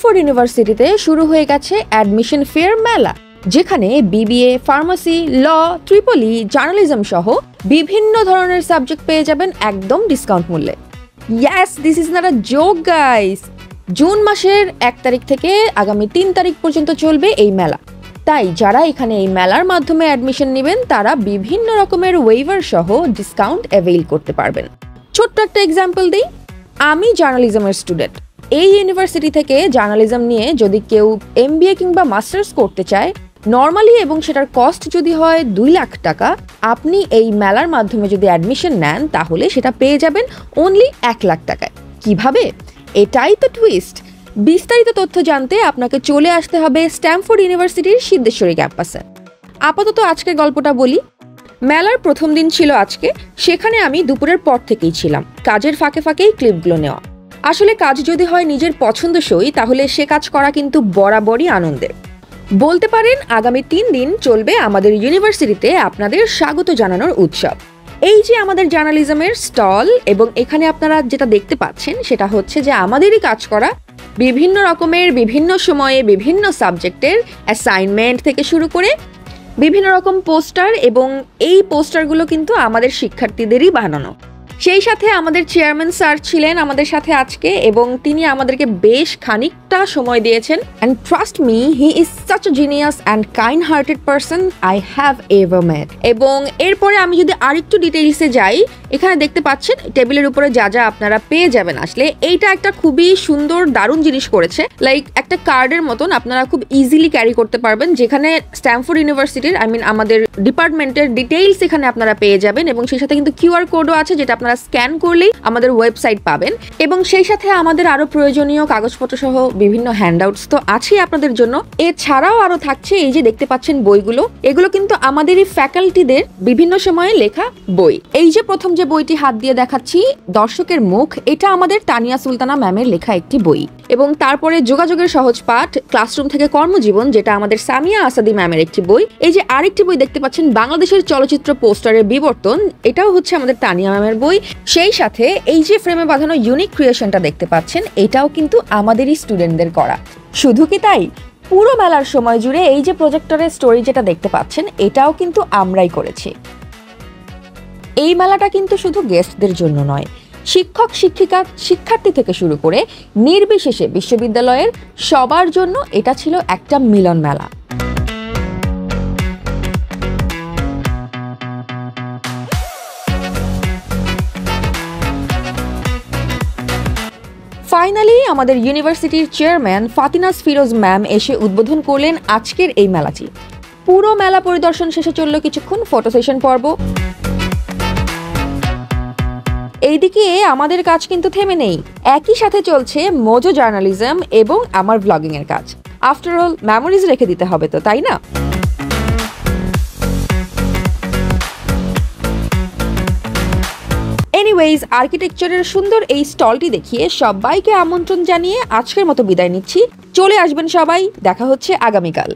Stamford ইউনিভার্সিটিতে শুরু হয়ে গেছে অ্যাডমিশন ফেয়ার মেলা, যেখানে বিবিএ, ফার্মাসি, ল, ট্রিপলি, জার্নালিজম সহ বিভিন্ন ধরনের সাবজেক্ট পেয়ে যাবেন একদম ডিসকাউন্ট মূল্যে। Yes, this is not a joke guys. June মাসের 1 তারিখ থেকে আগামী 3 তারিখ পর্যন্ত চলবে এই মেলা। তাই যারা এখানে এই মেলার মাধ্যমে অ্যাডমিশন নেবেন তারা বিভিন্ন রকমের ওয়েভার সহ ডিসকাউন্ট অ্যাভেইল করতে পারবেন। ছোট্ট একটা এক্সাম্পল দিই, আমি জার্নালিজমের স্টুডেন্ট। এই ইউনিভার্সিটি থেকে জার্নালিজম নিয়ে যদি কেউ এমবিএ কিংবা মাস্টার্স করতে চায় নর্মালি, এবং সেটার কস্ট যদি হয় 2 লাখ টাকা, আপনি এই মেলার মাধ্যমে যদি অ্যাডমিশন নেন তাহলে সেটা পেয়ে যাবেন অনলি 1 লাখ টাকায়। কিভাবে? এটাই তো টুইস্ট। বিস্তারিত তথ্য জানতে আপনাকে চলে আসতে হবে স্ট্যামফোর্ড ইউনিভার্সিটির সিদ্ধেশ্বরী ক্যাম্পাসে। আপাতত আজকের গল্পটা বলি। মেলার প্রথম দিন ছিল আজকে। সেখানে আমি দুপুরের পর থেকেই ছিলাম, কাজের ফাঁকে ফাঁকেই ক্লিপগুলো নেওয়া। আসলে কাজ যদি হয় নিজের পছন্দসই তাহলে সে কাজ করা কিন্তু বরাবরই আনন্দের। বলতে পারেন আগামী 3 দিন চলবে আমাদের ইউনিভার্সিটিতে আপনাদের স্বাগত জানানোর উৎসব। এই যে আমাদের জার্নালিজমের স্টল, এবং এখানে আপনারা যেটা দেখতে পাচ্ছেন সেটা হচ্ছে যে আমাদেরই কাজ করা বিভিন্ন রকমের, বিভিন্ন সময়ে বিভিন্ন সাবজেক্টের অ্যাসাইনমেন্ট থেকে শুরু করে বিভিন্ন রকম পোস্টার, এবং এই পোস্টারগুলো কিন্তু আমাদের শিক্ষার্থীদেরই বানানো। সেই সাথে আমাদের চেয়ারম্যান স্যার ছিলেন আমাদের সাথে আজকে, এবং তিনি আমাদেরকে বেশ খানিকটা সময় দিয়েছেন। And trust me, he is such a genius and kind hearted person I have ever মেট। এবং এরপরে আমি যদি আরেকটু ডিটেইলসে যাই, এখানে দেখতে পাচ্ছেন টেবিলের উপরে যা যা আপনারা পেয়ে যাবেন। আসলে এইটা একটা খুবই সুন্দর দারুণ জিনিস করেছে, লাইক একটা কার্ডের মতন আপনারা খুব ইজিলি ক্যারি করতে পারবেন, যেখানে স্ট্যামফোর্ড ইউনিভার্সিটির আমাদের ডিপার্টমেন্টের ডিটেইলস এখানে আপনারা পেয়ে যাবেন, এবং সেই সাথে কিন্তু কিউআর কোডও আছে যেটা আপনারা স্ক্যান করলেই আমাদের ওয়েবসাইট পাবেন। এবং সেই সাথে আমাদের আরো প্রয়োজনীয় কাগজপত্র সহ বিভিন্ন হ্যান্ডআউটস তো আছেই আপনাদের জন্য। এছাড়াও আরো থাকছে এই যে দেখতে পাচ্ছেন বইগুলো, এগুলো কিন্তু আমাদেরই ফ্যাকাল্টিদের বিভিন্ন সময়ে লেখা বই। এই যে প্রথম যে বইটি হাত দিয়ে দেখাচ্ছি, দর্শকের মুখ, এটা আমাদের তানিয়া সুলতানা ম্যামের লেখা একটি বই। এবং তারপরে যোগাযোগের সহজ পাঠ, ক্লাসরুম থেকে কর্মজীবন, যেটা আমাদের সামিয়া আসাদি ম্যামের একটি বই। এই যে আরেকটি বই দেখতে পাচ্ছেন বাংলাদেশের চলচ্চিত্র পোস্টারের বিবর্তন, এটাও হচ্ছে আমাদের তানিয়া ম্যামের বই। সেই সাথে এই যে ফ্রেমে বাঁধানো ইউনিক ক্রিয়েশনটা দেখতে পাচ্ছেন, এটাও কিন্তু আমাদেরই স্টুডেন্টদের করা। শুধু কি তাই, পুরো মেলার সময় জুড়ে এই যে প্রজেক্টরের স্টোরি যেটা দেখতে পাচ্ছেন, এটাও কিন্তু আমরাই করেছি। এই মেলাটা কিন্তু শুধু গেস্টদের জন্য নয়, শিক্ষক, শিক্ষিকা, শিক্ষার্থী থেকে শুরু করে নির্বিশেষে বিশ্ববিদ্যালয়ের সবার জন্য এটা ছিল একটা মিলন মেলা। ফাইনালি আমাদের ইউনিভার্সিটির চেয়ারম্যান ফাতিনাস ফিরোজ ম্যাম এসে উদ্বোধন করলেন আজকের এই মেলাটি। পুরো মেলা পরিদর্শন শেষে চলল কিছুক্ষণ ফটো সেশন পর্ব। এইদিকে আমাদের কাজ কিন্তু থেমে নেই, একই সাথে চলছে মোজো জার্নালিজম এবং আমার ব্লগিং এর কাজ। আফটার অল মেমোরিজ রেখে দিতে হবে তো, তাই না? এনিওয়েজ, আর্কিটেকচারের সুন্দর এই স্টলটি দেখিয়ে সবাইকে আমন্ত্রণ জানিয়ে আজকের মতো বিদায় নিচ্ছি। চলে আসবেন সবাই, দেখা হচ্ছে আগামীকাল।